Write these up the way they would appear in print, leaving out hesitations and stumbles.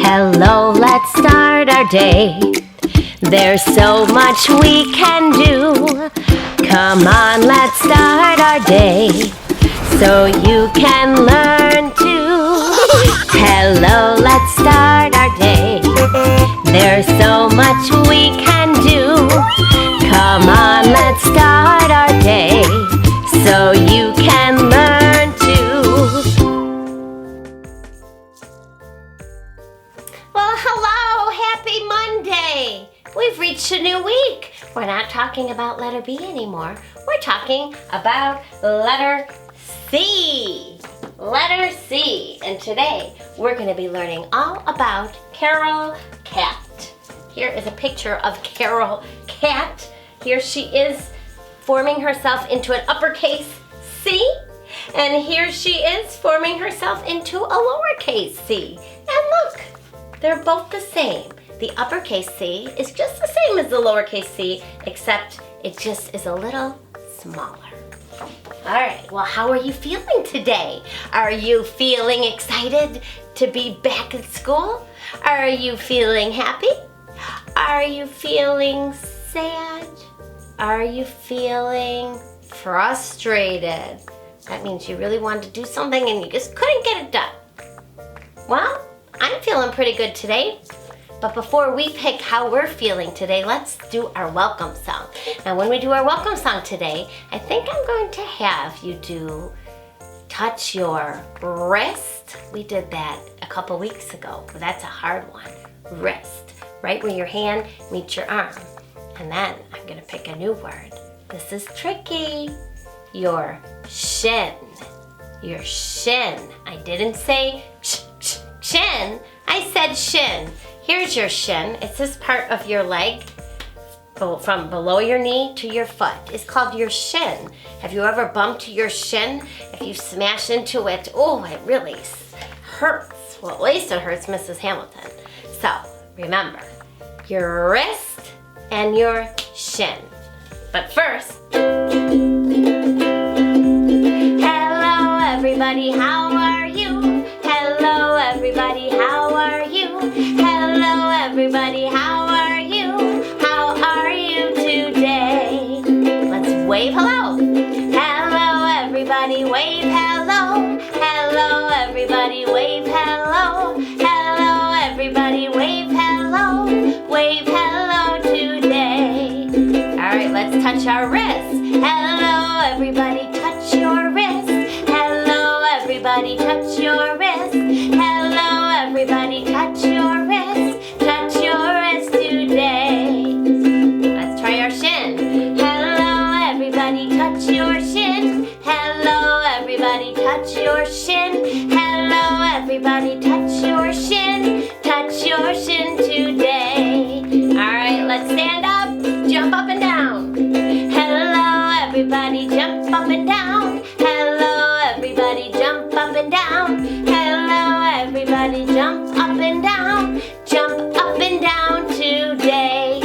Hello, let's start our day. There's so much we can do. Come on, let's start our day so you can learn too. Hello, let's start our day. There's so much we can do. Come on, let's start our day so you can learn too. Well, hello, happy Monday. We've reached a new week. We're not talking about letter B anymore. We're talking about letter C. Letter C. And today we're going to be learning all about Carol Cat. Here is a picture of Carol Cat. Here she is forming herself into an uppercase C. And here she is forming herself into a lowercase c. And look, they're both the same. The uppercase C is just the same as the lowercase c, except it just is a little smaller. All right, well, how are you feeling today? Are you feeling excited to be back at school? Are you feeling happy? Are you feeling sad? Are you feeling frustrated? That means you really wanted to do something and you just couldn't get it done. Well, I'm feeling pretty good today. But before we pick how we're feeling today, let's do our welcome song. Now, when we do our welcome song today, I think I'm going to have you do touch your wrist. We did that a couple weeks ago, but that's a hard one. Wrist, right where your hand meets your arm. And then I'm going to pick a new word. This is tricky. Your shin. Your shin. I didn't say chin. I said shin. Here's your shin. It's this part of your leg from below your knee to your foot. It's called your shin. Have you ever bumped your shin? If you smash into it, oh, it really hurts. Well, at least it hurts Mrs. Hamilton. So remember, your wrist and your shin. But first, hello everybody, how are you? Hello everybody, how are you? Hello everybody, how are you? How are you today? Let's wave hello. Hello everybody, wave hello. Hello everybody, wave hello. Hello everybody, wave hello. Wave hello today. All right, let's touch our wrist. Hello everybody, touch your wrist. Hello everybody, touch your wrist. Hello everybody, touch your wrist. Touch your wrist today. Let's try our shin. Hello everybody, touch your shin. Hello everybody, touch your shin. Hello everybody, touch your shin. Touch your shin today. All right, let's stand up, jump up and down. Hello everybody, jump up and down. Hello everybody, jump up and down. Hello everybody, jump up and down. Jump up and down today.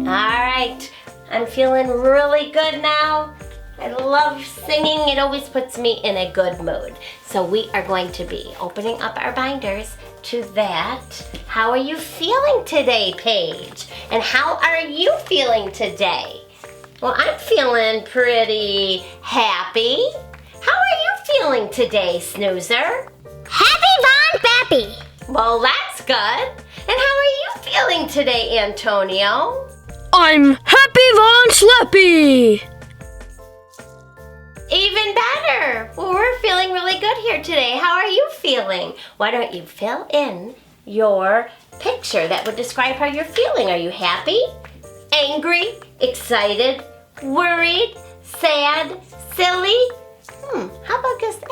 All right, I'm feeling really good now. I love singing. It always puts me in a good mood. So we are going to be opening up our binders to that. How are you feeling today, Paige? And how are you feeling today? Well, I'm feeling pretty happy. How are you feeling today, Snoozer? Happy Von Bappy. Well, that's good. And how are you feeling today, Antonio? I'm Happy Von Slappy. Even better. Well, we're feeling really good here today. How are you feeling? Why don't you fill in your picture that would describe how you're feeling? Are you happy, angry, excited, worried, sad, silly? How about just,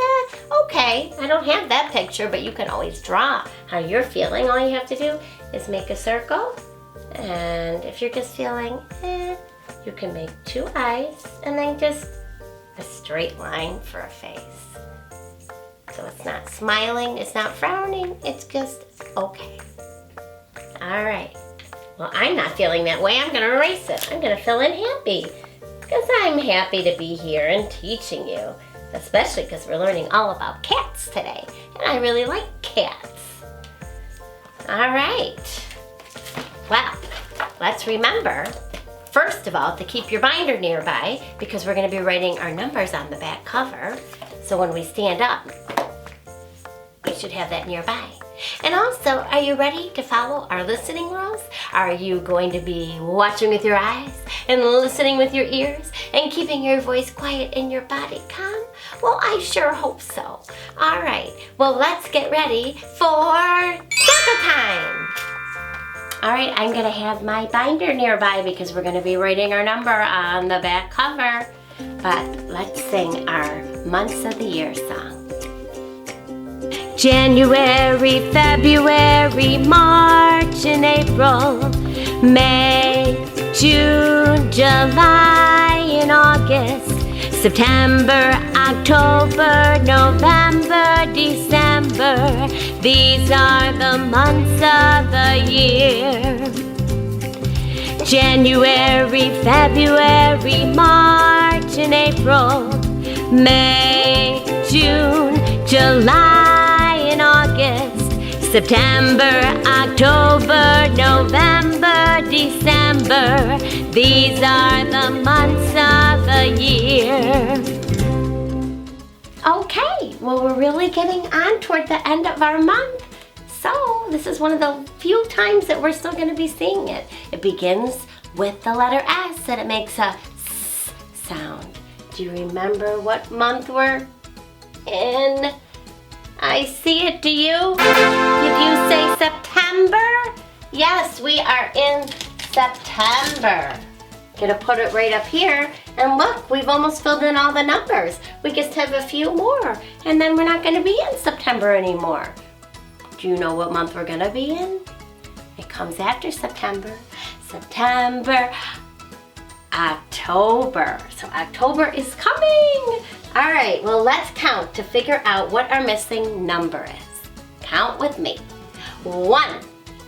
okay. I don't have that picture, but you can always draw how you're feeling. All you have to do is make a circle. And if you're just feeling, you can make two eyes and then just a straight line for a face. So it's not smiling, it's not frowning, it's just okay. All right. Well, I'm not feeling that way. I'm gonna erase it. I'm gonna fill in happy because I'm happy to be here and teaching you, especially because we're learning all about cats today. And I really like cats. All right. Well, let's remember, first of all, to keep your binder nearby because we're going to be writing our numbers on the back cover. So when we stand up, we should have that nearby. And also, are you ready to follow our listening rules? Are you going to be watching with your eyes and listening with your ears and keeping your voice quiet and your body calm? Well, I sure hope so. All right, well, let's get ready for circle time. All right, I'm gonna have my binder nearby because we're gonna be writing our number on the back cover. But let's sing our months of the year song. January, February, March, and April, May, June, July, and August, September, October, November, December. These are the months of the year. January, February, March, and April, May, June, July, and August, September, October, November, December. These are the months of the year. Okay, well, we're really getting on toward the end of our month. So this is one of the few times that we're still going to be seeing it. It begins with the letter S and it makes a S sound. Do you remember what month we're in? I see it, do you? Did you say September? Yes, we are in September. Gonna put it right up here, and look, we've almost filled in all the numbers. We just have a few more, and then we're not gonna be in September anymore. Do you know what month we're gonna be in? It comes after September. September, October. So October is coming. All right, well, let's count to figure out what our missing number is. Count with me. 1,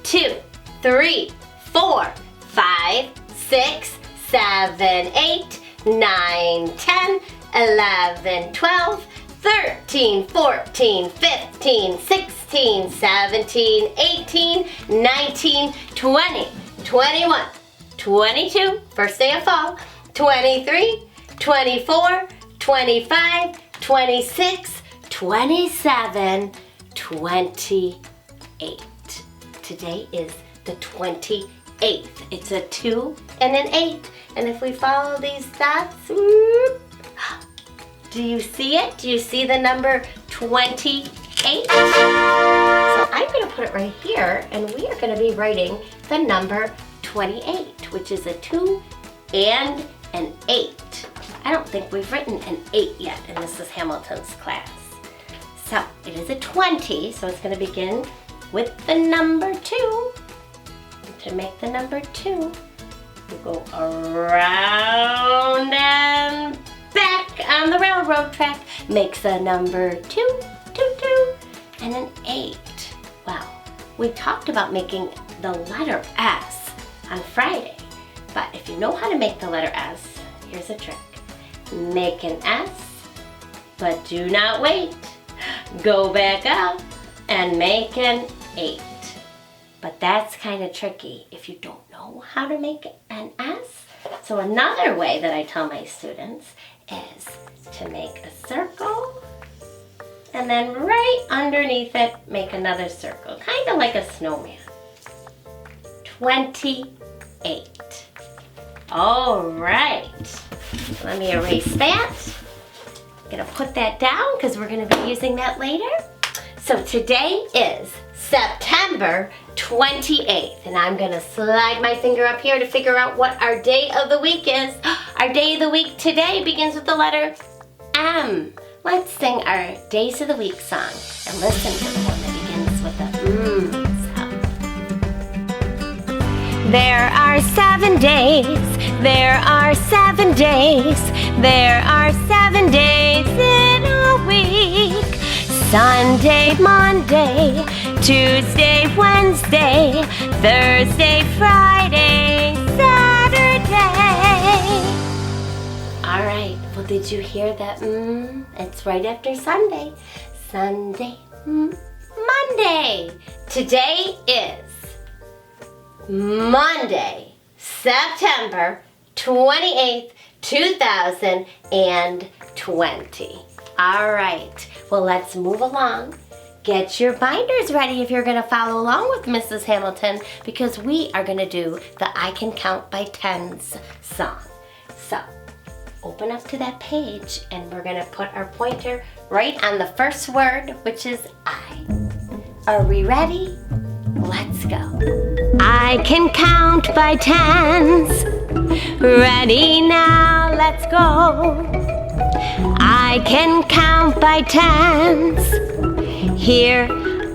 2, 3, 4, 5, 6, 7, 8, 9, 10, 11, 12, 13, 14, 15, 16, 17, 18, 19, 20, 21, 22, first day of fall, 23, 24, 25, 26, 27, 28. Today is the 28th. It's a 2 and an 8. And if we follow these dots, whoop, do you see it? Do you see the number 28? So I'm going to put it right here, and we are going to be writing the number 28, which is a 2 and an 8. I don't think we've written an 8 yet in Mrs. Hamilton's class. So it is a 20, so it's going to begin with the number 2. To make the number 2, we go around and back on the railroad track. Makes a number 2, 2, 2, and an 8. Wow, we talked about making the letter S on Friday, but if you know how to make the letter S, here's a trick. Make an S, but do not wait. Go back up and make an 8. But that's kind of tricky if you don't know how to make an S. So another way that I tell my students is to make a circle and then right underneath it, make another circle, kind of like a snowman. 28. All right. Let me erase that. I'm gonna put that down because we're gonna be using that later. So today is September 28th, and I'm gonna slide my finger up here to figure out what our day of the week is. Our day of the week today begins with the letter M. Let's sing our Days of the Week song and listen to the one that begins with the sound. There are 7 days, there are 7 days, there are 7 days in a week. Sunday, Monday, Tuesday, Wednesday, Thursday, Friday, Saturday. All right, well, did you hear that? It's right after Sunday. Sunday, Monday. Monday. Today is Monday, September 28th, 2020. All right, well, let's move along. Get your binders ready if you're going to follow along with Mrs. Hamilton, because we are going to do the I Can Count by Tens song. So, open up to that page and we're going to put our pointer right on the first word, which is I. Are we ready? Let's go. I can count by tens. Ready now, let's go. I can count by tens. Here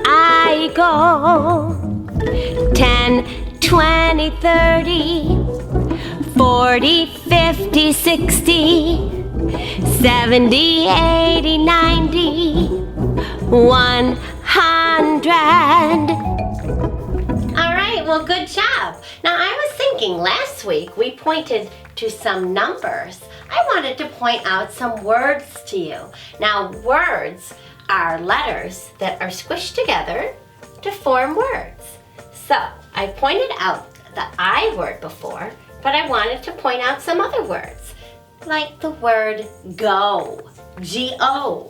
I go. 10, 20, 30, 40, 50, 60, 70, 80, 90, 100. All right, well, good job. Now, I was thinking last week we pointed to some numbers. I wanted to point out some words to you. Now, words are letters that are squished together to form words. So, I pointed out the I word before, but I wanted to point out some other words, like the word go, G-O,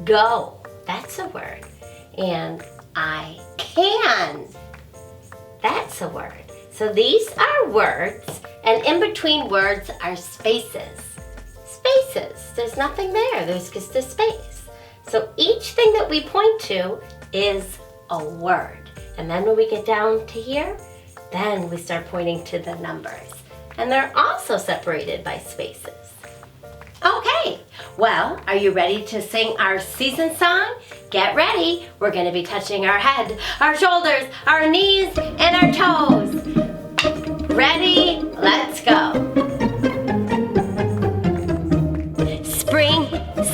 go, that's a word. And I can, that's a word. So these are words, and in between words are spaces. Spaces, there's nothing there, there's just a space. So each thing that we point to is a word. And then when we get down to here, then we start pointing to the numbers. And they're also separated by spaces. Okay, well, are you ready to sing our season song? Get ready. We're going to be touching our head, our shoulders, our knees, and our toes. Ready? Let's go. Spring,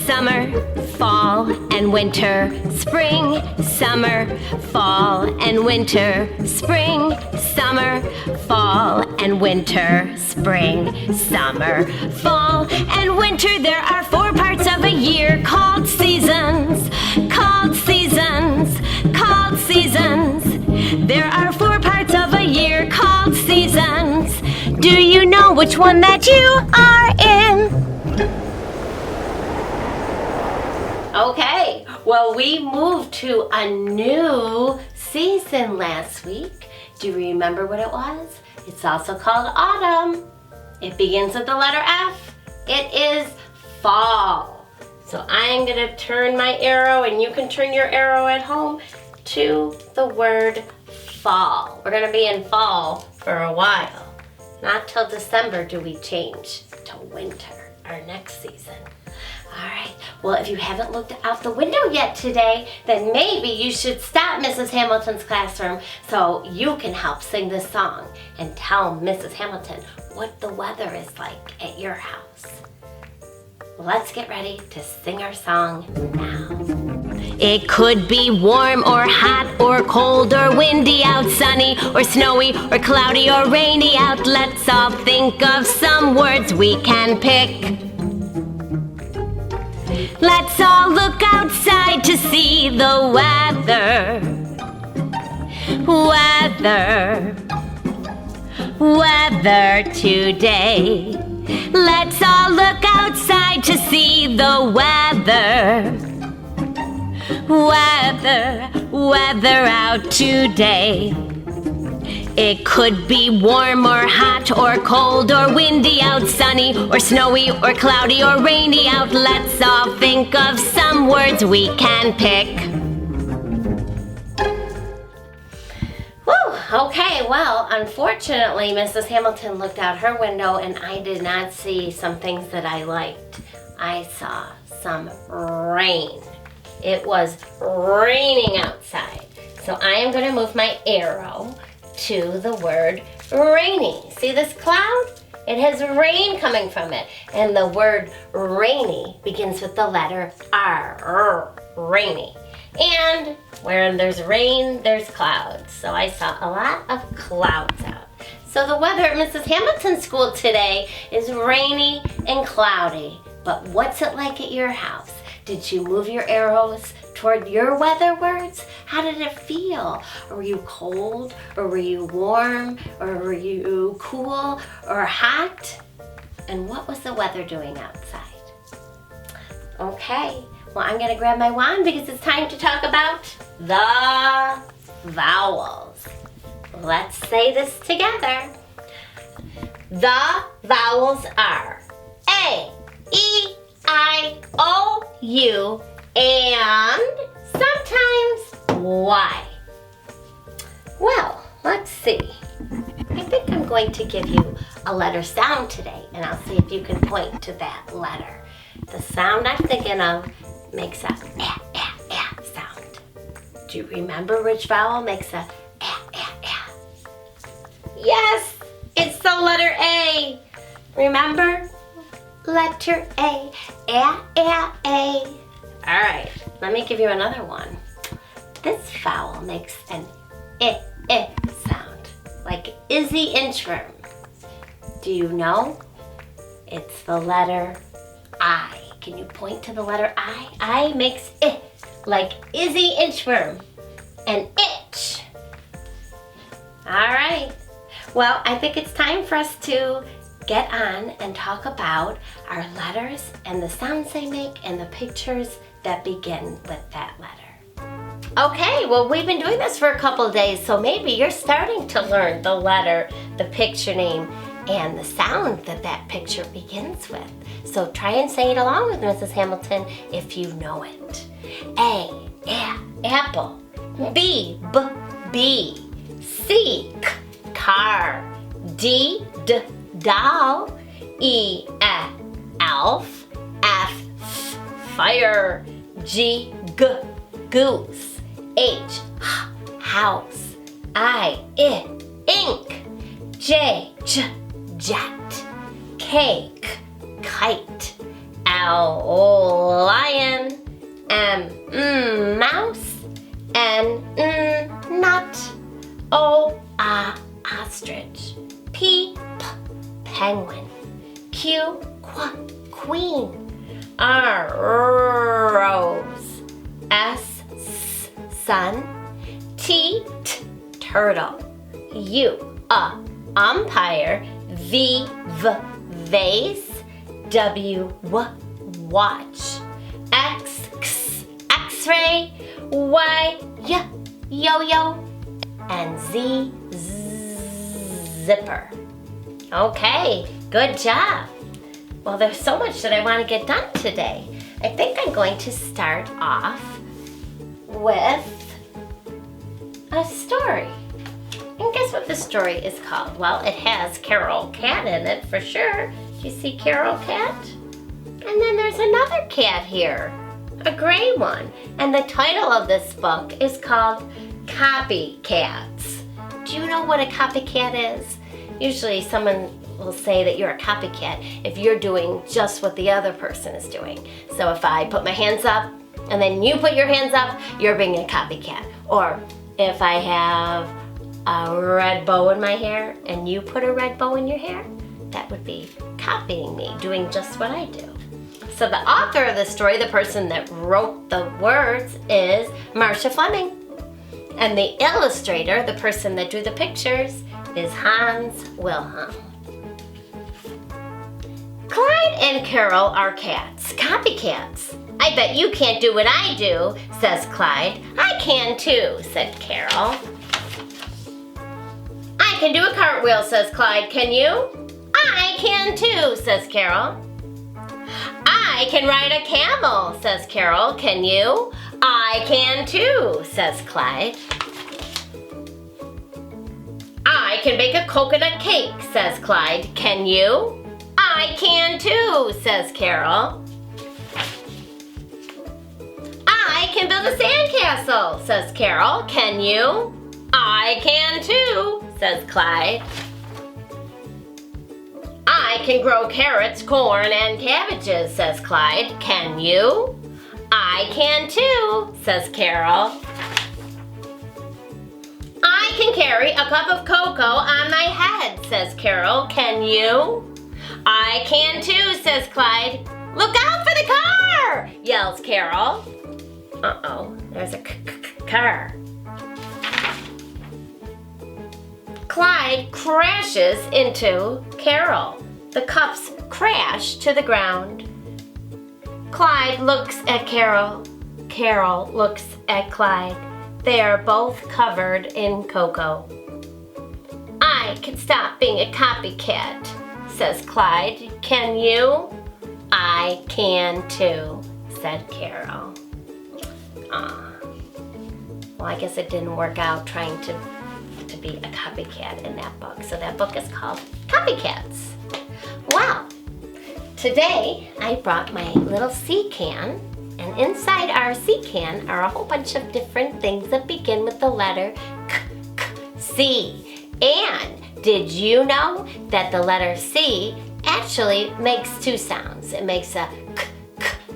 summer, fall, and winter. Spring, summer, fall, and winter. Spring, summer, fall, and winter. Spring, summer, fall, and winter. There are 4 parts of a year called seasons. Called seasons. Called seasons. There are 4 parts of a year called seasons. Do you know which one that you are in? Okay, well, we moved to a new season last week. Do you remember what it was? It's also called autumn. It begins with the letter F. It is fall. So I'm going to turn my arrow, and you can turn your arrow at home, to the word fall. We're going to be in fall for a while. Not till December do we change to winter, our next season. All right, well, if you haven't looked out the window yet today, then maybe you should stop Mrs. Hamilton's classroom so you can help sing this song and tell Mrs. Hamilton what the weather is like at your house. Let's get ready to sing our song now. It could be warm or hot or cold or windy out, sunny or snowy or cloudy or rainy out. Let's all think of some words we can pick. Let's all look outside to see the weather. Weather today. Let's all look outside to see the weather. Weather out today. It could be warm or hot or cold or windy out, sunny or snowy or cloudy or rainy out. Let's all think of some words we can pick. Whew, okay, well, unfortunately, Mrs. Hamilton looked out her window and I did not see some things that I liked. I saw some rain. It was raining outside. So I am going to move my arrow to the word rainy. See this cloud? It has rain coming from it. And the word rainy begins with the letter R, rainy. And where there's rain, there's clouds. So I saw a lot of clouds out. So the weather at Mrs. Hamilton's school today is rainy and cloudy. But what's it like at your house? Did you move your arrows toward your weather words? How did it feel? Were you cold, or were you warm, or were you cool or hot? And what was the weather doing outside? Okay, well, I'm gonna grab my wand because it's time to talk about the vowels. Let's say this together. The vowels are A, E, I, O, U, and sometimes Y. Well, let's see. I think I'm going to give you a letter sound today, and I'll see if you can point to that letter. The sound I'm thinking of makes a sound. Do you remember which vowel makes a? Yes, it's the letter A. Remember? Letter A. A. All right, let me give you another one. This vowel makes an I sound, like Izzy Inchworm. Do you know? It's the letter I. Can you point to the letter I? I makes I, like Izzy Inchworm, an itch. All right. Well, I think it's time for us to get on and talk about our letters and the sounds they make and the pictures that begin with that letter. Okay, well, we've been doing this for a couple of days, so maybe you're starting to learn the letter, the picture name, and the sound that that picture begins with. So try and say it along with Mrs. Hamilton if you know it. A, apple. B, bee. C, car. D, doll. E, elf. F, fire. G, goose. H, house. I, ink. J, jet. K, kite. L, lion. M, mouse. N, nut. O, ostrich. P, penguin. Q, queen. R, rose. S, sun. T, turtle. U, umpire. V, vase. W, watch. X, x-ray. Y, yo-yo. And Z, zipper. Okay, good job. Well, there's so much that I want to get done today. I think I'm going to start off with a story. And guess what the story is called? Well, it has Carol Cat in it for sure. Do you see Carol Cat? And then there's another cat here, a gray one. And the title of this book is called Copycats. Do you know what a copycat is? Usually someone will say that you're a copycat if you're doing just what the other person is doing. So if I put my hands up and then you put your hands up, you're being a copycat. Or if I have a red bow in my hair and you put a red bow in your hair, that would be copying me, doing just what I do. So the author of the story, the person that wrote the words, is Marcia Fleming. And the illustrator, the person that drew the pictures, is Hans Wilhelm. Clyde and Carol are cats, copycats. I bet you can't do what I do, says Clyde. I can too, said Carol. I can do a cartwheel, says Clyde. Can you? I can too, says Carol. I can ride a camel, says Carol. Can you? I can too, says Clyde. I can bake a coconut cake, says Clyde. Can you? I can too, says Carol. I can build a sandcastle, says Carol. Can you? I can too, says Clyde. I can grow carrots, corn, and cabbages, says Clyde. Can you? I can too, says Carol. I can carry a cup of cocoa on my head, says Carol. Can you? I can too, says Clyde. Look out for the car, yells Carol. Uh-oh, there's a car. Clyde crashes into Carol. The cups crash to the ground. Clyde looks at Carol. Carol looks at Clyde. They are both covered in cocoa. I can stop being a copycat, says Clyde. Can you? I can too, said Carol. Well, I guess it didn't work out trying to be a copycat in that book. So that book is called Copycats. Well, today I brought my little sea can, and inside our sea can are a whole bunch of different things that begin with the letter C. And did you know that the letter C actually makes two sounds? It makes a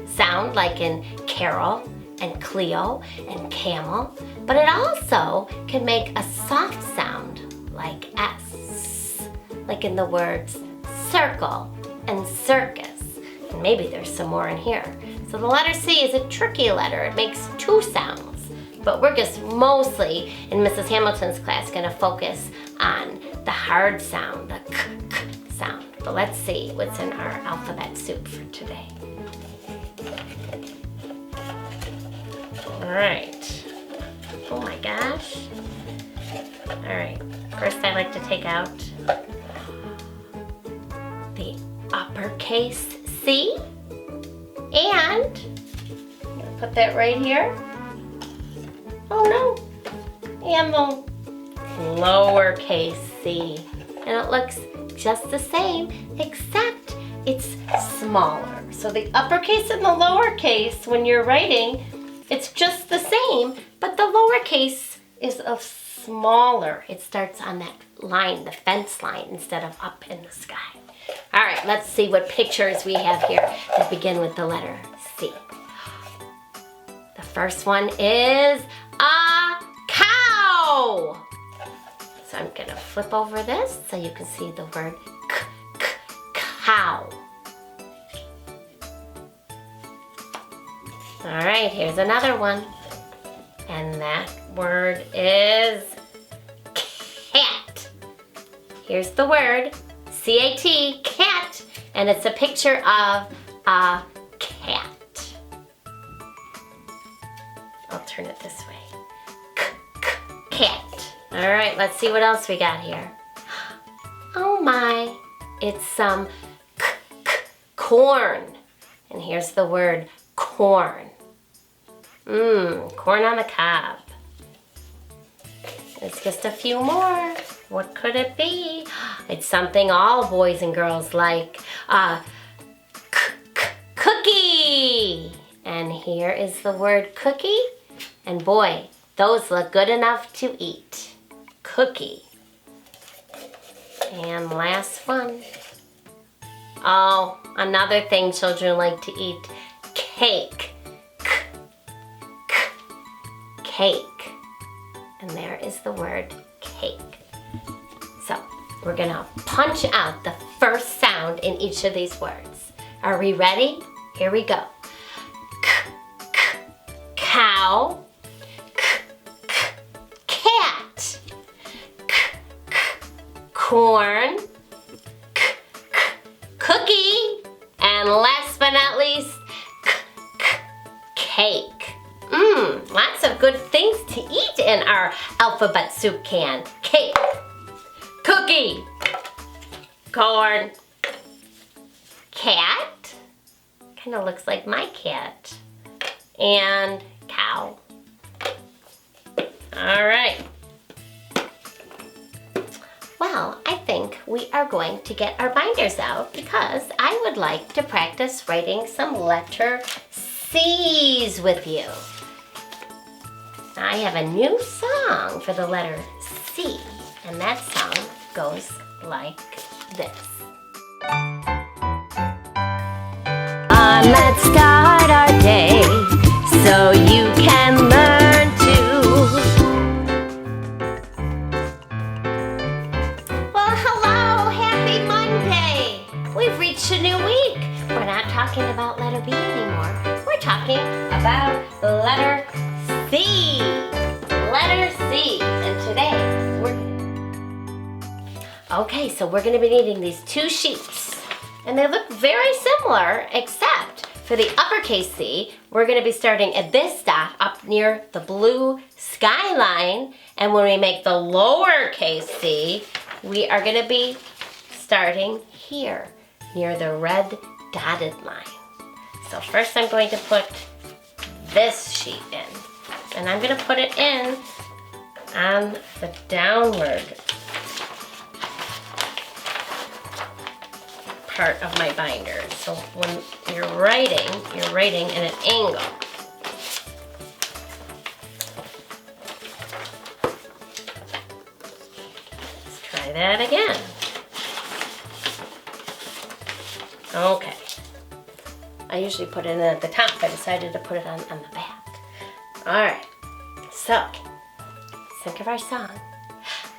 sound like in Carol and Cleo and camel, but it also can make a soft sound like S, like in the words circle and circus. And maybe there's some more in here. So the letter C is a tricky letter. It makes two sounds, but we're just mostly in Mrs. Hamilton's class gonna focus on the hard sound, the sound. But let's see what's in our alphabet soup for today. All right. Oh my gosh. All right. First, I like to take out the uppercase C, and put that right here. Oh no. And the lowercase C. And it looks just the same, except it's smaller. So the uppercase and the lowercase, when you're writing, it's just the same, but the lowercase is a smaller. It starts on that line, the fence line, instead of up in the sky. All right, let's see what pictures we have here that begin with the letter C. The first one is a cow. So I'm gonna flip over this so you can see the word cow. All right, here's another one. And that word is cat. Here's the word, C-A-T, cat, and it's a picture of a cat. I'll turn it this way. Cat. All right, let's see what else we got here. Oh my, it's some corn. And here's the word corn. Corn on the cob. There's just a few more. What could it be? It's something all boys and girls like. Cookie. And here is the word cookie. And boy, those look good enough to eat. Cookie. And last one. Oh, another thing children like to eat. Cake. Cake. And there is the word cake. So we're gonna punch out the first sound in each of these words. Are we ready? Here we go. Cow. Cat. Corn. Cookie. And last but not least, cake. Lots of good things to eat in our alphabet soup can. Cake, cookie, corn, cat, kind of looks like my cat, and cow. All right. Well, I think we are going to get our binders out because I would like to practice writing some letter C's with you. I have a new song for the letter C, and that song goes like this. Let's start our day so you can learn to. Well, hello, happy Monday. We've reached a new week. We're not talking about letter B anymore. We're talking about the letter C. Okay, so we're gonna be needing these 2 sheets. And they look very similar, except for the uppercase C, we're gonna be starting at this dot up near the blue skyline. And when we make the lowercase C, we are gonna be starting here, near the red dotted line. So first I'm going to put this sheet in. And I'm gonna put it in on the downward part of my binder. So when you're writing in an angle. Let's try that again. Okay. I usually put it in at the top. I decided to put it on the back. All right. So, let's think of our song.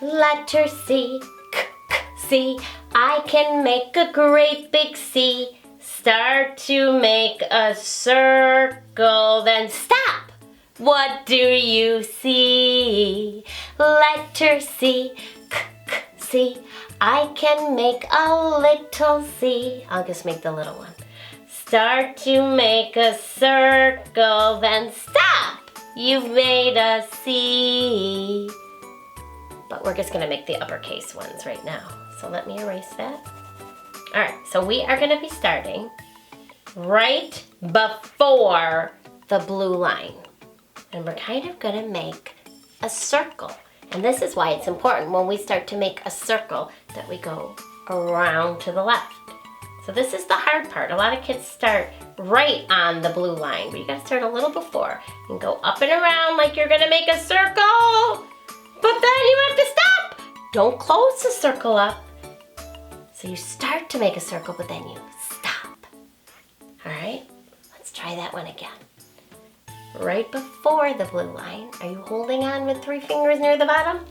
Letter C, C. I can make a great big C. Start to make a circle, then stop. What do you see? Letter C, C. I can make a little C. I'll just make the little one. Start to make a circle, then stop. You've made a C. But we're just gonna make the uppercase ones right now. So let me erase that. All right, so we are gonna be starting right before the blue line. And we're kind of gonna make a circle. And this is why it's important when we start to make a circle that we go around to the left. So this is the hard part. A lot of kids start right on the blue line, but you gotta start a little before and go up and around like you're gonna make a circle. But then you have to stop. Don't close the circle up. So you start to make a circle, but then you stop. All right, let's try that one again. Right before the blue line, are you holding on with 3 fingers near the bottom?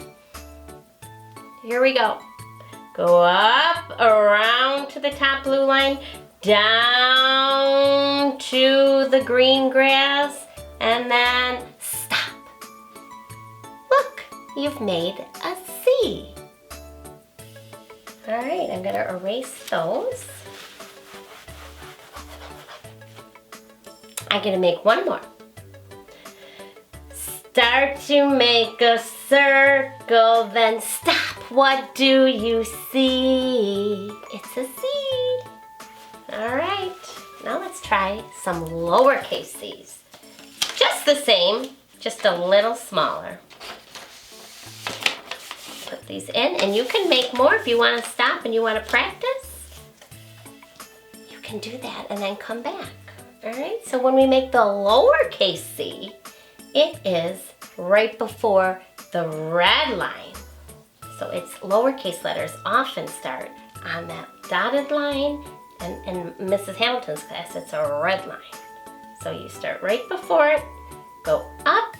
Here we go. Go up, around to the top blue line, down to the green grass, and then stop. Look, you've made a C. All right, I'm gonna erase those. I'm gonna make one more. Start to make a circle, then stop. What do you see? It's a C. All right, now let's try some lowercase C's. Just the same, just a little smaller. Put these in, and you can make more if you want to stop and you want to practice. You can do that and then come back. All right, so when we make the lowercase C, it is right before the red line. So it's lowercase letters often start on that dotted line, and in Mrs. Hamilton's class, it's a red line. So you start right before it, go up,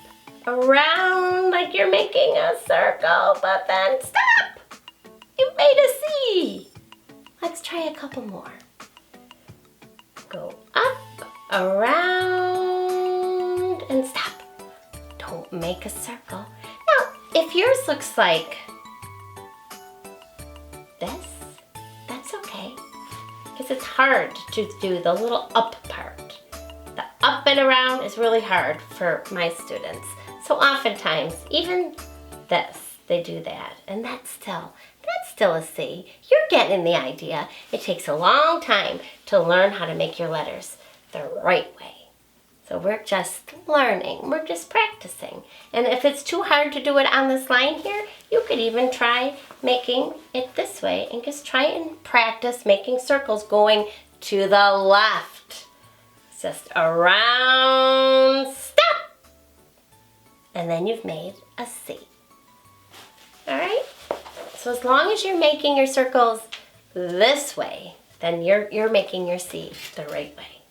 around like you're making a circle, but then stop! You made a C! Let's try a couple more. Go up, around, and stop. Don't make a circle. Now, if yours looks like this, that's okay, because it's hard to do the little up part. The up and around is really hard for my students. So oftentimes, even this, they do that, and that's still a C. You're getting the idea. It takes a long time to learn how to make your letters the right way. So we're just learning, we're just practicing. And if it's too hard to do it on this line here, you could even try making it this way and just try and practice making circles going to the left. Just around, stop. And then you've made a C. All right? So as long as you're making your circles this way, then you're making your C the right way.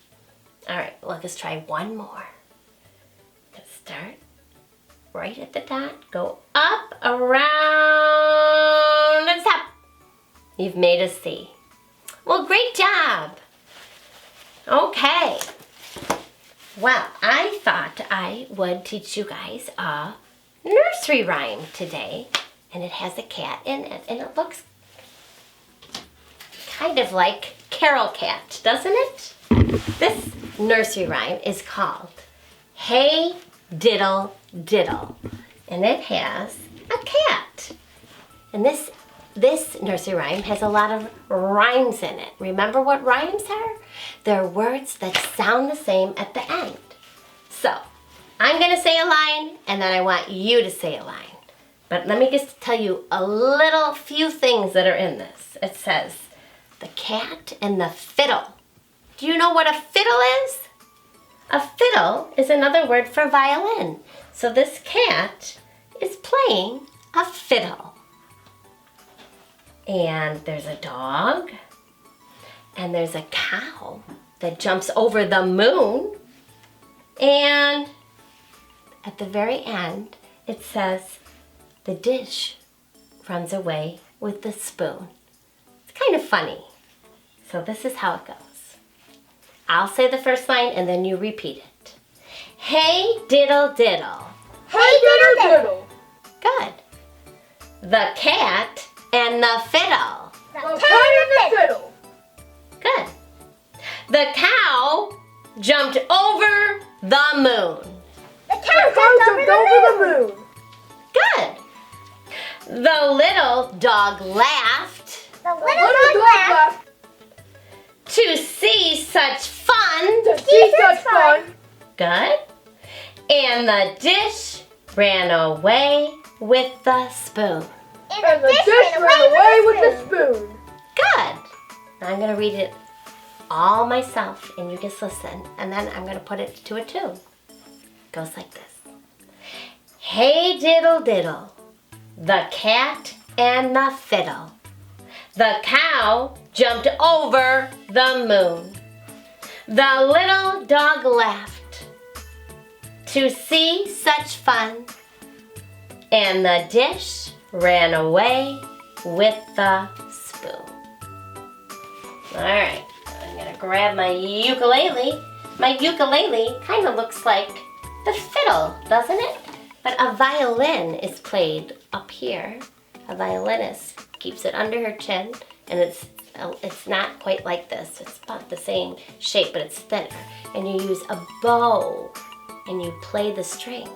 All right, let's try one more. Let's start right at the dot, go up, around, and stop. You've made a C. Well, great job. Okay. Well, I thought I would teach you guys a nursery rhyme today, and it has a cat in it, and it looks kind of like Carol Cat, doesn't it? This nursery rhyme is called Hey Diddle Diddle, and it has a cat. And this nursery rhyme has a lot of rhymes in it. Remember what rhymes are? They're words that sound the same at the end. So, I'm going to say a line, and then I want you to say a line. But let me just tell you a few things that are in this. It says, the cat and the fiddle. Do you know what a fiddle is? A fiddle is another word for violin. So this cat is playing a fiddle. And there's a dog. And there's a cow that jumps over the moon. And at the very end, it says, the dish runs away with the spoon. It's kind of funny. So this is how it goes. I'll say the first line and then you repeat it. Hey diddle diddle. Hey Diddle Diddle. Good. The cat and the fiddle. The cat and the fiddle. Good. The cow jumped over the moon. The cow jumped over the moon. Good. The little dog laughed The little dog laughed to see such fun. To see such fun. Good. And the dish ran away with the spoon. And the dish ran away with the spoon. Good. Now I'm going to read it all myself and you just listen. And then I'm going to put it to a tune. It goes like this. Hey diddle diddle, the cat and the fiddle. The cow jumped over the moon. The little dog laughed to see such fun. And the dish ran away with the spoon. All right, I'm gonna grab my ukulele. My ukulele kind of looks like the fiddle, doesn't it? But a violin is played up here. A violinist keeps it under her chin, and it's not quite like this. It's about the same shape, but it's thinner. And you use a bow, and you play the strings.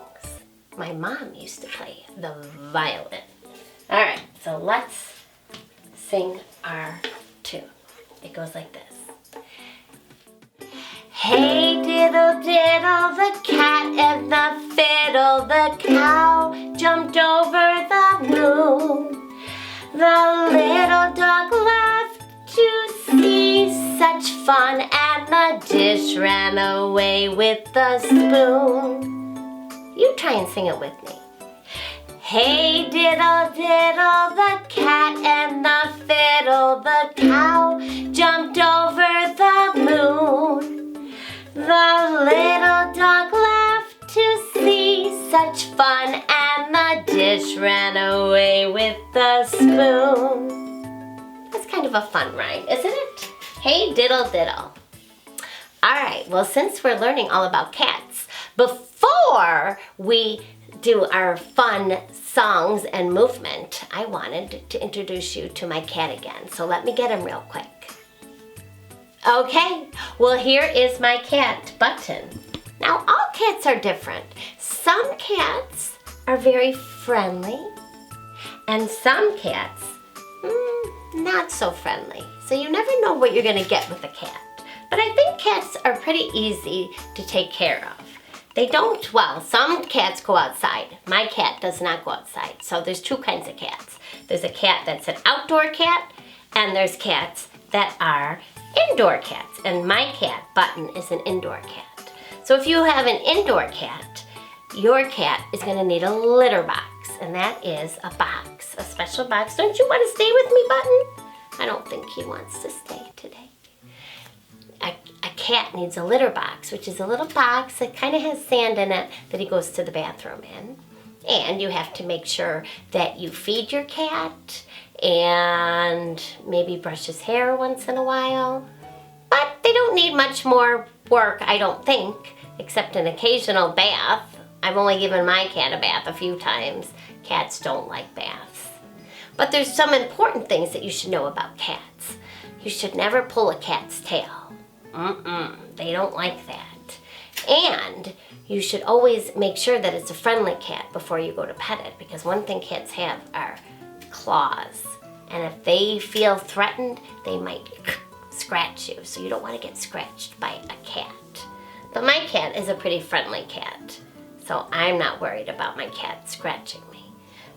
My mom used to play the violin. All right, so let's sing our tune. It goes like this. Hey diddle diddle, the cat and the fiddle, the cow jumped over the moon. The little dog laughed to see such fun, and the dish ran away with the spoon. You try and sing it with me. Hey diddle diddle, the cat and the fiddle, the cow jumped over the moon. The little dog laughed to see such fun, and the dish ran away with the spoon. That's kind of a fun rhyme, isn't it? Hey diddle diddle. All right, well, since we're learning all about cats, before we do our fun songs and movement, I wanted to introduce you to my cat again. So let me get him real quick. Okay, well, here is my cat, Button. Now, all cats are different. Some cats are very friendly, and some cats, not so friendly. So you never know what you're gonna get with a cat. But I think cats are pretty easy to take care of. They don't, well, some cats go outside. My cat does not go outside. So there's two kinds of cats. There's a cat that's an outdoor cat, and there's cats that are indoor cats. And my cat, Button, is an indoor cat. So if you have an indoor cat, your cat is gonna need a litter box, and that is a box, a special box. Don't you want to stay with me, Button? I don't think he wants to stay today. A cat needs a litter box, which is a little box that kind of has sand in it that he goes to the bathroom in. And you have to make sure that you feed your cat and maybe brush his hair once in a while. But they don't need much more work, I don't think, except an occasional bath. I've only given my cat a bath a few times. Cats don't like baths. But there's some important things that you should know about cats. you should never pull a cat's tail. They don't like that. And you should always make sure that it's a friendly cat before you go to pet it, because one thing cats have are claws. And if they feel threatened, they might scratch you. So you don't want to get scratched by a cat. But my cat is a pretty friendly cat, so I'm not worried about my cat scratching me.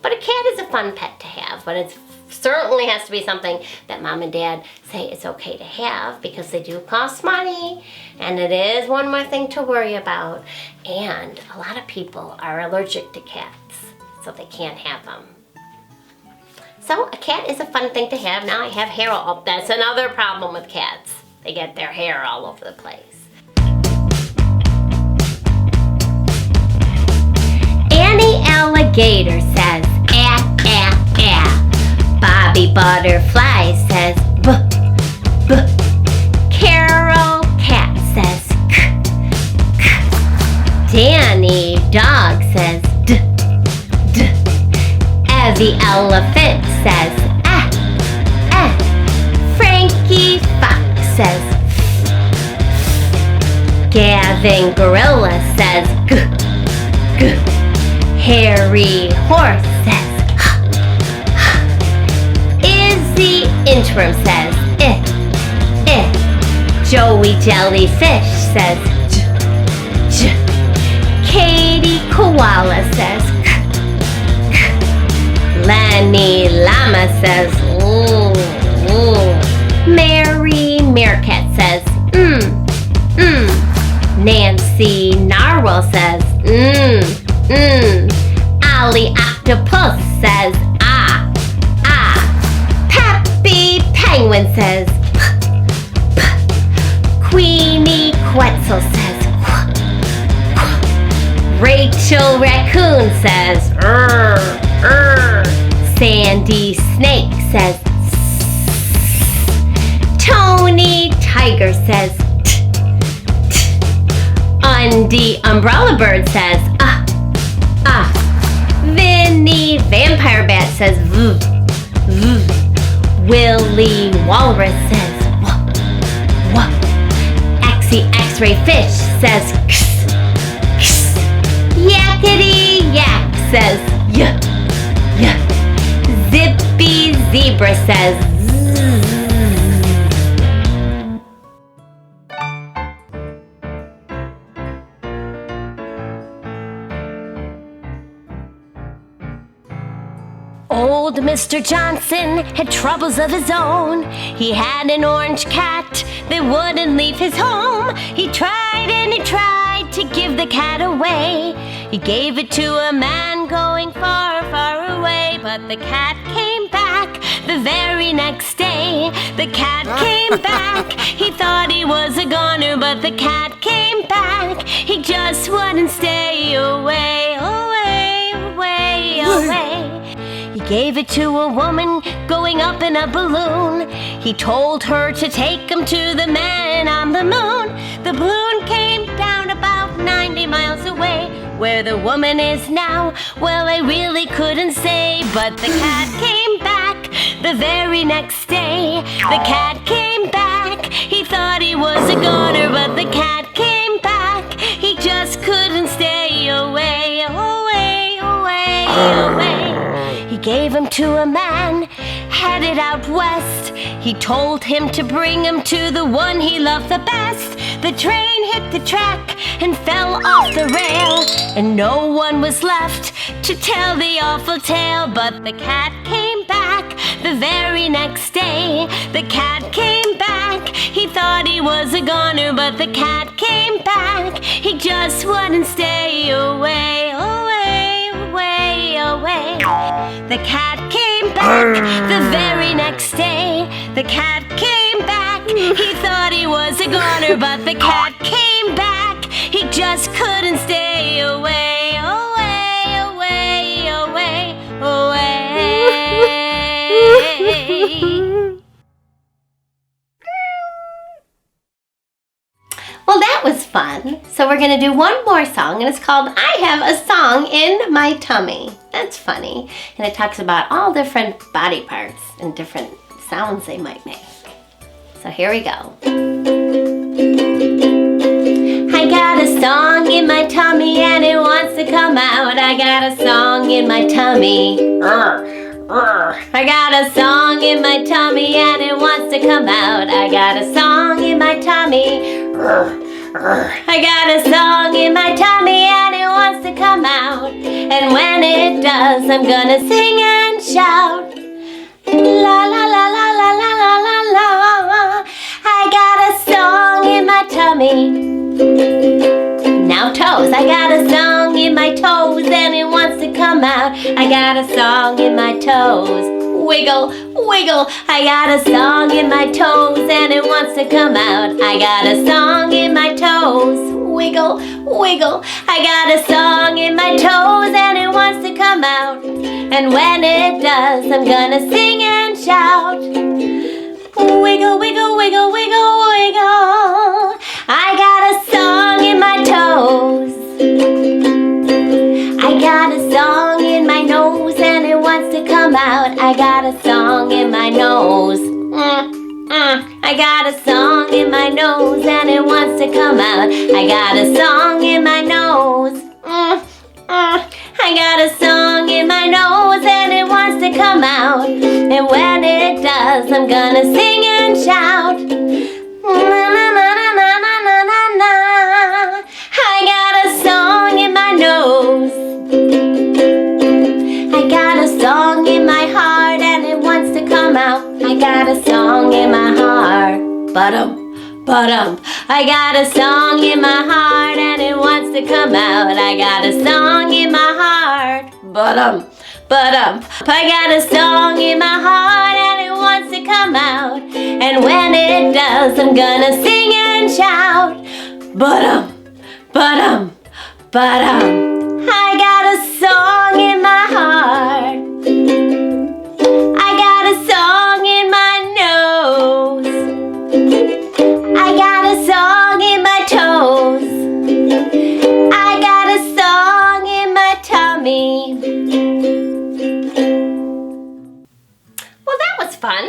But a cat is a fun pet to have, but it certainly has to be something that Mom and Dad say it's okay to have, because they do cost money, and it is one more thing to worry about. And a lot of people are allergic to cats, so they can't have them. So a cat is a fun thing to have. Now I have hair all, that's another problem with cats. They get their hair all over the place. Annie Alligator says, ah, ah, ah. Bobby Butterfly says, buh, buh. Carol Cat says, k, k. Danny Dog says, d, d. Evie Elephant says, ah, ah. Frankie Fox says, f. Gavin Gorilla says, g, g. Harry Horse says, huh, huh. Izzy Interim says, eh, eh. Joey Jellyfish says, j, j. Katie Koala says, k, k. Lenny Llama says, ooh, ooh. Mary Meerkat says, Nancy Narwhal says, Ollie Octopus says, ah, ah. Peppy Penguin says, p, p. Queenie Quetzal says, qu, qu. Rachel Raccoon says, Sandy Snake says, Tony Tiger says, t, t. Undy Umbrella Bird says, ah, ah. Vinny Vampire Bat says, v, v. Willie Walrus says, wah, wah. Axie X-Ray Fish says, ks, ks. Yakety Yak says, yeah, yeah. Zippy Zebra says, zzz. Old Mr. Johnson had troubles of his own. He had an orange cat that wouldn't leave his home. He tried and he tried to give the cat away. He gave it to a man going far, far away. But the cat came back the very next day. The cat came back. He thought he was a goner, but the cat came back. He just wouldn't stay away, away, away, away. He gave it to a woman going up in a balloon. He told her to take him to the man on the moon. The balloon came down about 90 miles away. Where the woman is now, well, I really couldn't say. But the cat came back the very next day. The cat came back. He thought he was a goner, but the cat came back. He just couldn't stay away, away, away, away. He gave him to a man headed out west. He told him to bring him to the one he loved the best. The train hit the track and fell off the rail, and no one was left to tell the awful tale. But the cat came back the very next day. The cat came back. He thought he was a goner, but the cat came back. He just wouldn't stay away, away, away, away. The cat came back the very next day. The cat came back. He thought he was a goner, but the cat came back. He just couldn't stay away, away, away, away, away. Well, that was fun. So we're going to do one more song, and it's called I Have a Song in My Tummy. That's funny. And it talks about all different body parts and different sounds they might make. So here we go. I got a song in my tummy and it wants to come out. I got a song in my tummy. I got a song in my tummy and it wants to come out. I got a song in my tummy. I got a song in my tummy and it wants to come out. And when it does, I'm gonna sing and shout. La la la la la la la la la. I got a song in my tummy. Now toes, I got a song in my toes and it wants to come out. I got a song in my toes. Wiggle, wiggle, I got a song in my toes and it wants to come out. I got a song in my toes. Wiggle, wiggle, I got a song in my toes and it wants to come out. And when it does, I'm gonna sing and shout. Wiggle, wiggle, wiggle, wiggle, wiggle. I got a song in my toes. I got a song in my nose and it wants to come out. I got a song in my nose. I got a song in my nose and it wants to come out. I got a song in my nose. I got a song in my nose and it wants to come out. And when it does, I'm gonna sing and shout. Na na na na na na na na na. I got a song in my nose. I got a song in my heart and it wants to come out. I got a song in my heart. Ba-dum. I got a song in my heart and it wants to come out. I got a song in my heart. Ba-dum. I got a song in my heart and it wants to come out. And when it does, I'm gonna sing and shout. Ba-dum. I got a song in my heart. I got a song in my nose. I got a song in my toes. I got a song in my tummy. Well, that was fun.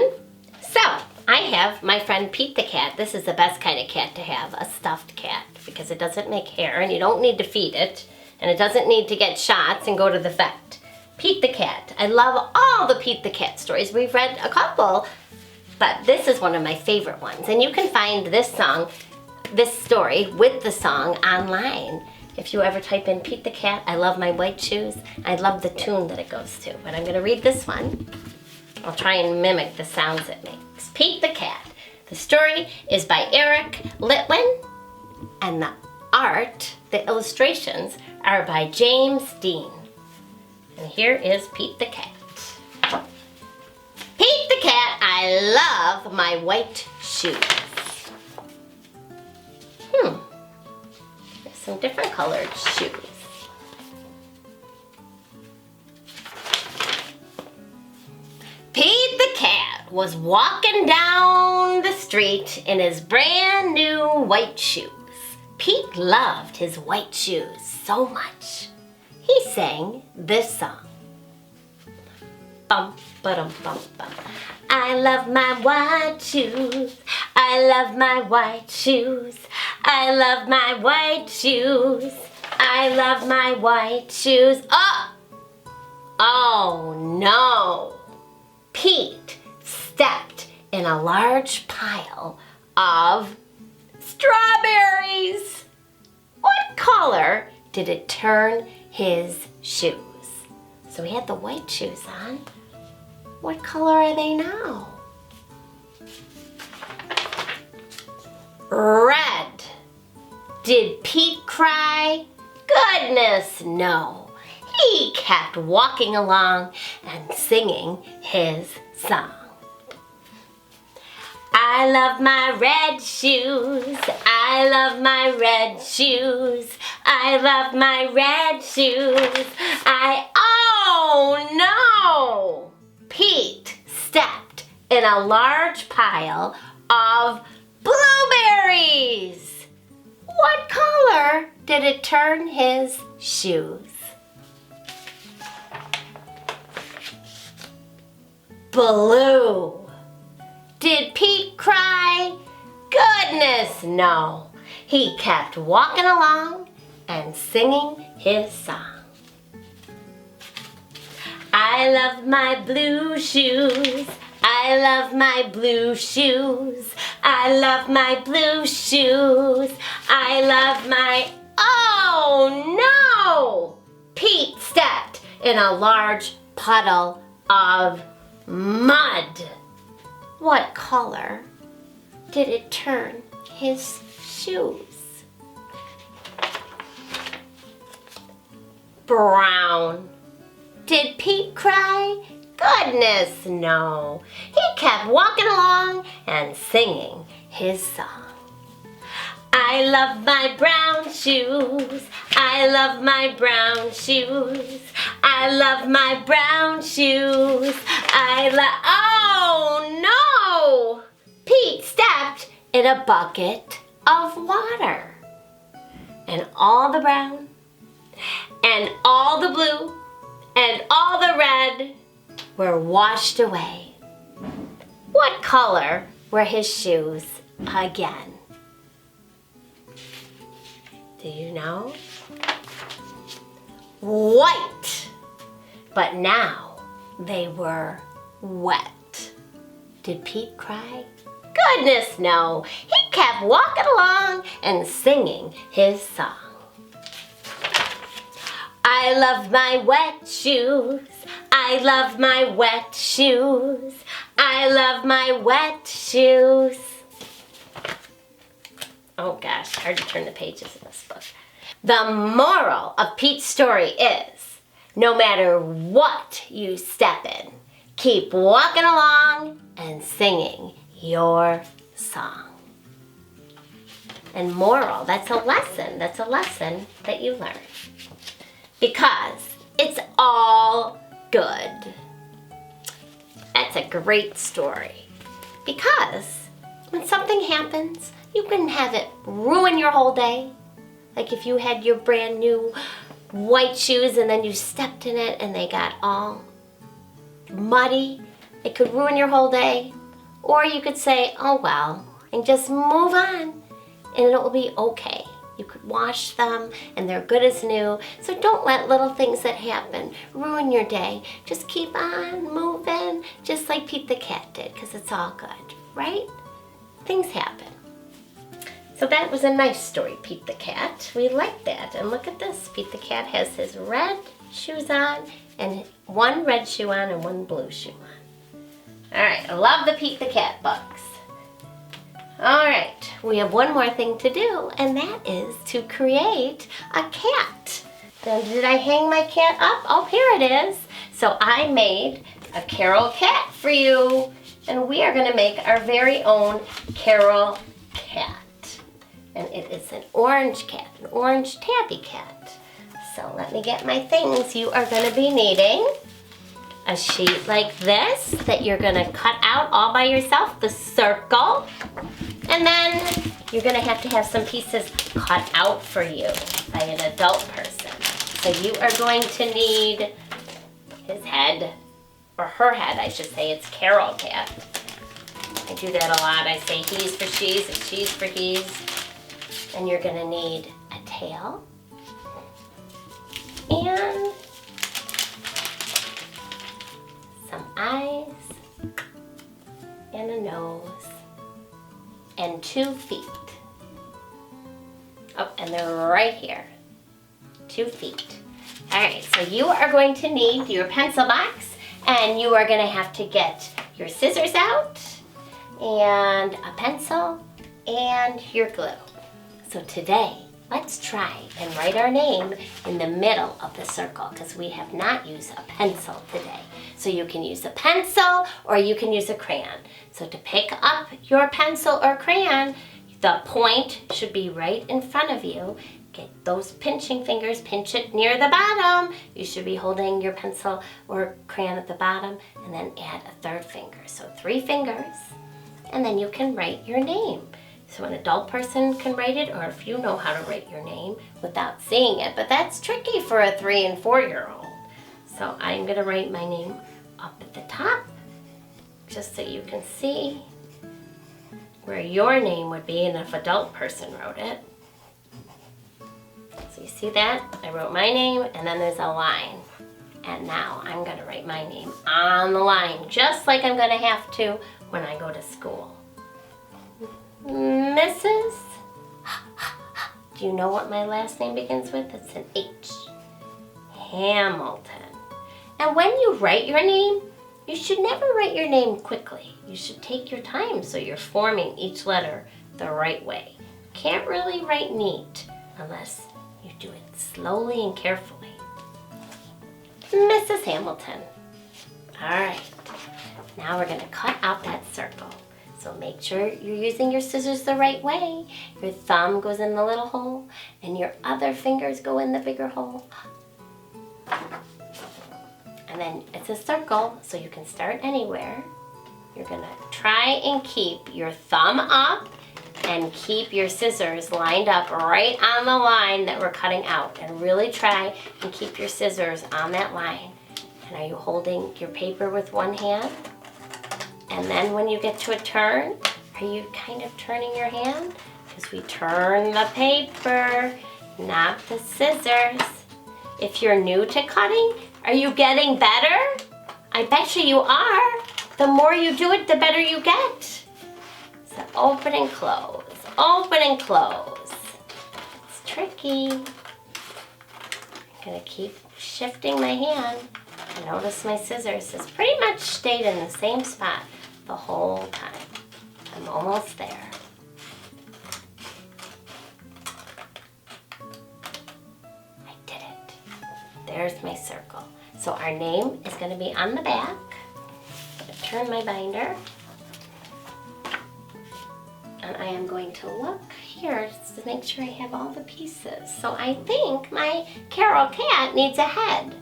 So, I have my friend Pete the cat. This is the best kind of cat to have, a stuffed cat, because it doesn't make hair and you don't need to feed it, and it doesn't need to get shots and go to the vet. Pete the cat. I love all the Pete the cat stories. We've read a couple, but this is one of my favorite ones. And you can find this story with the song online. If you ever type in Pete the cat, I love my white shoes, I love the tune that it goes to. But I'm gonna read this one. I'll try and mimic the sounds it makes. Pete the cat. The story is by Eric Litwin, and the art, the illustrations, are by James Dean. And here is Pete the cat. Pete the cat, I love my white shoes. There's some different colored shoes. Pete the cat was walking down the street in his brand new white shoes. Pete loved his white shoes so much. He sang this song. Bum, ba-dum, bum, bum. I love my white shoes. I love my white shoes. I love my white shoes. I love my white shoes. Oh no. Pete stepped in a large pile of strawberries. What color did it turn his shoes? So he had the white shoes on. What color are they now? Red. Did Pete cry? Goodness, no. He kept walking along and singing his song. I love my red shoes. I love my red shoes. I love my red shoes. Oh no! Pete stepped in a large pile of blueberries. What color did it turn his shoes? Blue. Did Pete cry? no, he kept walking along and singing his song. I love my blue shoes. I love my blue shoes. I love my blue shoes. I love my... Oh no! Pete stepped in a large puddle of mud. What color did it turn his shoes? Brown. Did Pete cry? Goodness, no. He kept walking along and singing his song. I love my brown shoes. I love my brown shoes. I love my brown shoes. Oh no! Pete stepped in a bucket of water. And all the brown, and all the blue, and all the red were washed away. What color were his shoes again? Do you know? White. But now they were wet. Did Pete cry? Goodness, no. He kept walking along and singing his song. I love my wet shoes. I love my wet shoes. I love my wet shoes. Oh gosh, hard to turn the pages in this book. The moral of Pete's story is, no matter what you step in, keep walking along and singing your song. And moral, that's a lesson that you learn. Because it's all good. That's a great story. Because when something happens, you can have it ruin your whole day. Like if you had your brand new white shoes and then you stepped in it and they got all muddy, it could ruin your whole day. Or you could say, oh well, and just move on and it will be okay. You could wash them and they're good as new. So don't let little things that happen ruin your day. Just keep on moving, just like Pete the cat did, because it's all good, right? Things happen. So that was a nice story, Pete the cat. We like that. And look at this. Pete the cat has his red shoes on and one red shoe on and one blue shoe on. All right, I love the Pete the cat books. All right, we have one more thing to do, and that is to create a cat. Then did I hang my cat up? Oh, here it is. So I made a Carol cat for you, and we are going to make our very own Carol cat. And it is an orange cat, an orange tabby cat. So let me get my things. You are going to be needing a sheet like this that you're going to cut out all by yourself, the circle. And then you're going to have some pieces cut out for you by an adult person. So you are going to need his head, or her head, I should say. It's Carol cat. I do that a lot. I say he's for she's and she's for he's. And you're going to need a tail and some eyes and a nose and 2 feet. Oh, and they're right here. 2 feet. All right, so you are going to need your pencil box, and you are going to have to get your scissors out and a pencil and your glue. So today, let's try and write our name in the middle of the circle, because we have not used a pencil today. So you can use a pencil or you can use a crayon. So to pick up your pencil or crayon, the point should be right in front of you. Get those pinching fingers, pinch it near the bottom. You should be holding your pencil or crayon at the bottom, and then add a 3rd finger. So 3 fingers, and then you can write your name. So an adult person can write it, or if you know how to write your name without seeing it, but that's tricky for a 3 and 4-year-old. So I'm gonna write my name up at the top, just so you can see. where your name would be and if an adult person wrote it. So you see that? I wrote my name and then there's a line. And now I'm going to write my name on the line, just like I'm going to have to when I go to school. Mrs. Do you know what my last name begins with? It's an H. Hamilton. And when you write your name, you should never write your name quickly. You should take your time so you're forming each letter the right way. Can't really write neat unless you do it slowly and carefully. Mrs. Hamilton. All right, now we're gonna cut out that circle. So make sure you're using your scissors the right way. Your thumb goes in the little hole and your other fingers go in the bigger hole. And then it's a circle, so you can start anywhere. You're gonna try and keep your thumb up and keep your scissors lined up right on the line that we're cutting out. And really try and keep your scissors on that line. And are you holding your paper with one hand? And then when you get to a turn, are you kind of turning your hand? Because we turn the paper, not the scissors. If you're new to cutting, are you getting better? I bet you are. The more you do it, the better you get. So open and close, open and close. It's tricky. I'm gonna keep shifting my hand. Notice my scissors has pretty much stayed in the same spot the whole time. I'm almost there. I did it. There's my circle. So our name is going to be on the back. I'm going to turn my binder. And I am going to look here just to make sure I have all the pieces. So I think my Carol cat needs a head.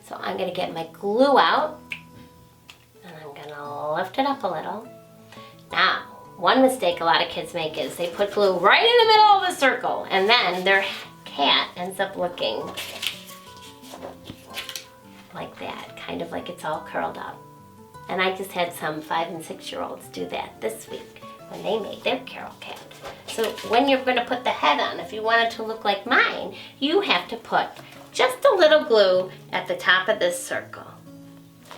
So I'm going to get my glue out. And I'm going to lift it up a little. Now, one mistake a lot of kids make is they put glue right in the middle of the circle. And then their cat ends up looking like that, kind of like it's all curled up. And I just had some 5- and 6-year-olds do that this week when they made their Carol cat. So when you're going to put the head on, if you want it to look like mine, you have to put just a little glue at the top of this circle.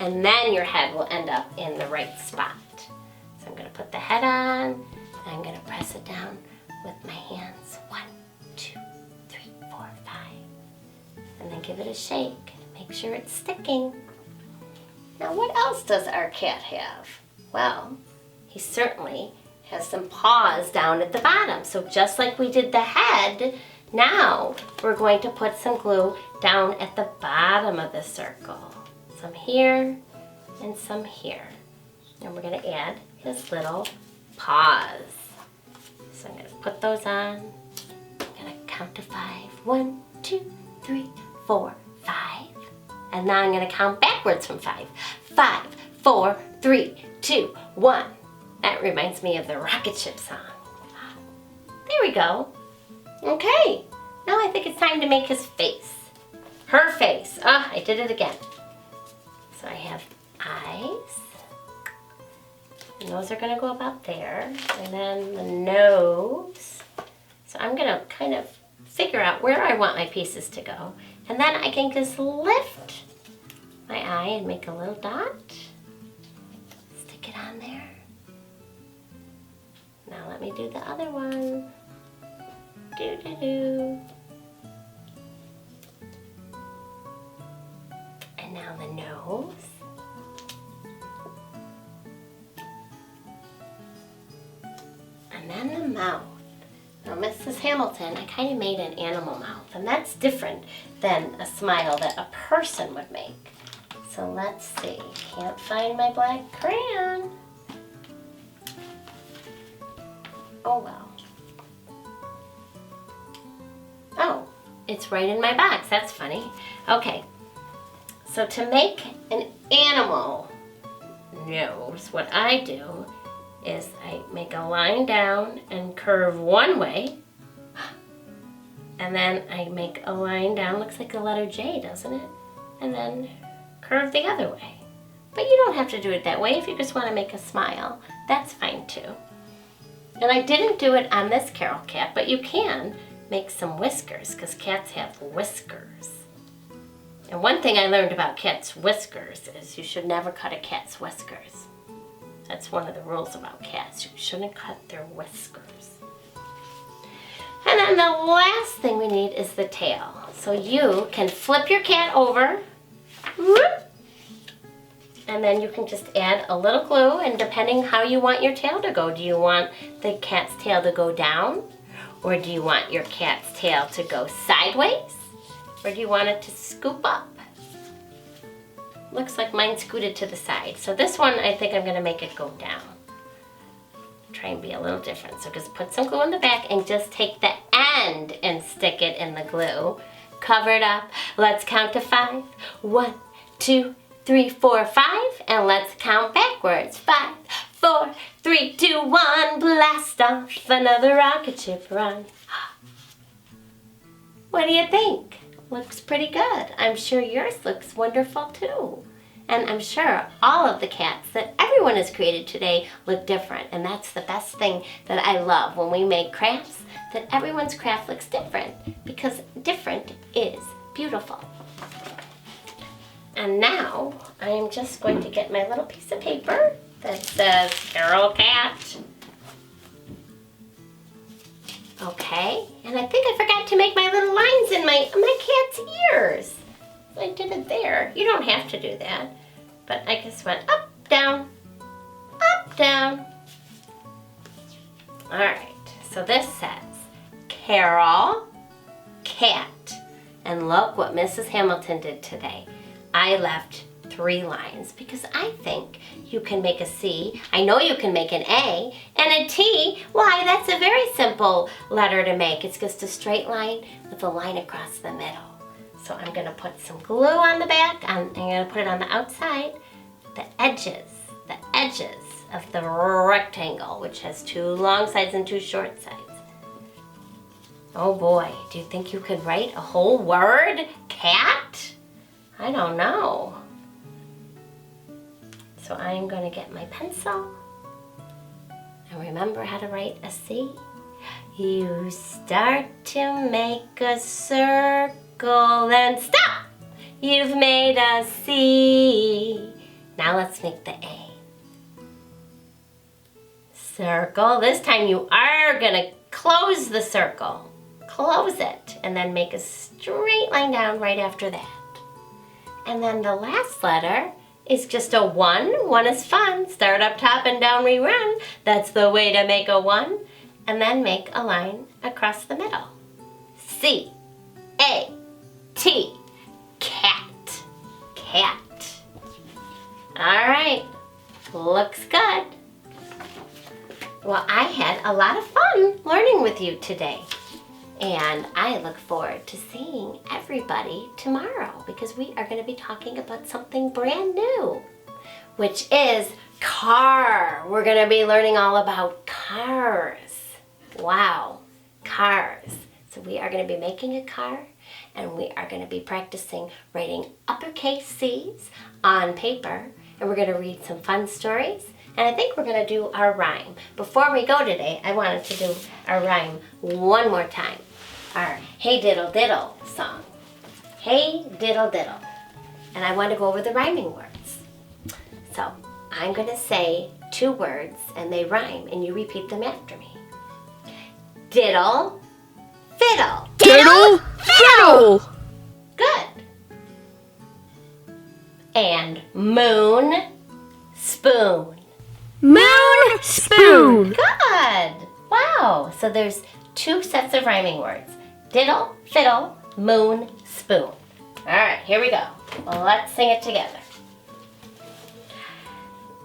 And then your head will end up in the right spot. So I'm going to put the head on, and I'm going to press it down with my hands. 1, 2, 3, 4, 5. And then give it a shake. Make sure it's sticking. Now what else does our cat have? Well, he certainly has some paws down at the bottom. So just like we did the head, now we're going to put some glue down at the bottom of the circle. Some here and some here. And we're going to add his little paws. So I'm going to put those on. I'm going to count to 5. 1, 2, 3, 4, 5. And now I'm going to count backwards from 5. 5, 4, 3, 2, 1. That reminds me of the rocket ship song. There we go. Okay, now I think it's time to make his face. Her face. Ah, I did it again. So I have eyes. And those are going to go about there. And then the nose. So I'm going to kind of figure out where I want my pieces to go. And then I can just lift my eye and make a little dot. Stick it on there. Now let me do the other one. Do-do-do. And now the nose. And then the mouth. Now, Mrs. Hamilton, I kind of made an animal mouth, and that's different than a smile that a person would make. So let's see. Can't find my black crayon. Oh well. Oh, it's right in my box. That's funny. Okay. So to make an animal nose, what I do is I make a line down and curve one way, and then I make a line down, looks like the letter J, doesn't it? And then curve the other way. But you don't have to do it that way if you just want to make a smile. That's fine too. And I didn't do it on this Carol cat, but you can make some whiskers because cats have whiskers. And one thing I learned about cats' whiskers is you should never cut a cat's whiskers. That's one of the rules about cats. You shouldn't cut their whiskers. And then the last thing we need is the tail. So you can flip your cat over. Whoop. And then you can just add a little glue, and depending how you want your tail to go, do you want the cat's tail to go down? Or do you want your cat's tail to go sideways? Or do you want it to scoop up? Looks like mine scooted to the side. So this one, I think I'm gonna make it go down. Try and be a little different. So just put some glue in the back and just take the end and stick it in the glue. Cover it up. Let's count to 5. 1, 2, 3, 4, 5, and let's count backwards. 5, 4, 3, 2, 1, blast off another rocket ship run. What do you think? Looks pretty good. I'm sure yours looks wonderful too. And I'm sure all of the cats that everyone has created today look different. And that's the best thing that I love when we make crafts, that everyone's craft looks different, because different is beautiful. And now I am just going to get my little piece of paper that says Carol Cat. Okay, and I think I forgot to make my little lines in my cat's ears. I did it there. You don't have to do that. But I just went up, down, up, down. All right, so this says Carol Cat. And look what Mrs. Hamilton did today. I left 3 lines because I think you can make a C. I know you can make an A and a T. Why, that's a very simple letter to make. It's just a straight line with a line across the middle. So I'm gonna put some glue on the back. I'm gonna put it on the outside, the edges of the rectangle, which has 2 long sides and 2 short sides. Oh boy, do you think you could write a whole word, cat? I don't know. So I'm going to get my pencil and remember how to write a C. You start to make a circle and stop! You've made a C. Now let's make the A. Circle. This time you are going to close the circle. Close it and then make a straight line down right after that. And then the last letter is just a 1. 1 is fun. Start up top and down we run. That's the way to make a 1. And then make a line across the middle. C, A, T, cat, cat. All right, looks good. Well, I had a lot of fun learning with you today. And I look forward to seeing everybody tomorrow because we are going to be talking about something brand new, which is car. We're going to be learning all about cars. Wow, cars. So we are going to be making a car and we are going to be practicing writing uppercase C's on paper, and we're going to read some fun stories. And I think we're going to do our rhyme. Before we go today, I wanted to do our rhyme one more time. Our Hey Diddle Diddle song. Hey Diddle Diddle. And I want to go over the rhyming words. So I'm going to say 2 words and they rhyme and you repeat them after me. Diddle, fiddle. Diddle, fiddle. Good. And moon, spoon. Moon, spoon. Good. Wow. So there's 2 sets of rhyming words. Diddle, fiddle, moon, spoon. All right, here we go. Well, let's sing it together.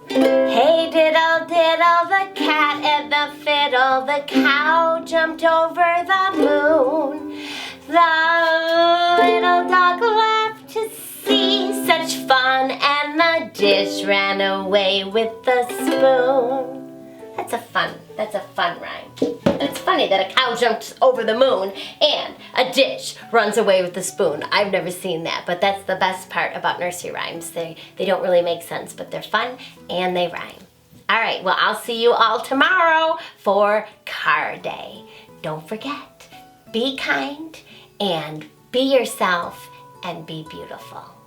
Hey diddle diddle, the cat and the fiddle, the cow jumped over the moon. The little dog laughed to see such fun, and the dish ran away with the spoon. That's a fun rhyme. It's funny that a cow jumps over the moon and a dish runs away with the spoon. I've never seen that, but that's the best part about nursery rhymes. They don't really make sense, but they're fun and they rhyme. All right, well, I'll see you all tomorrow for Car Day. Don't forget, be kind and be yourself and be beautiful.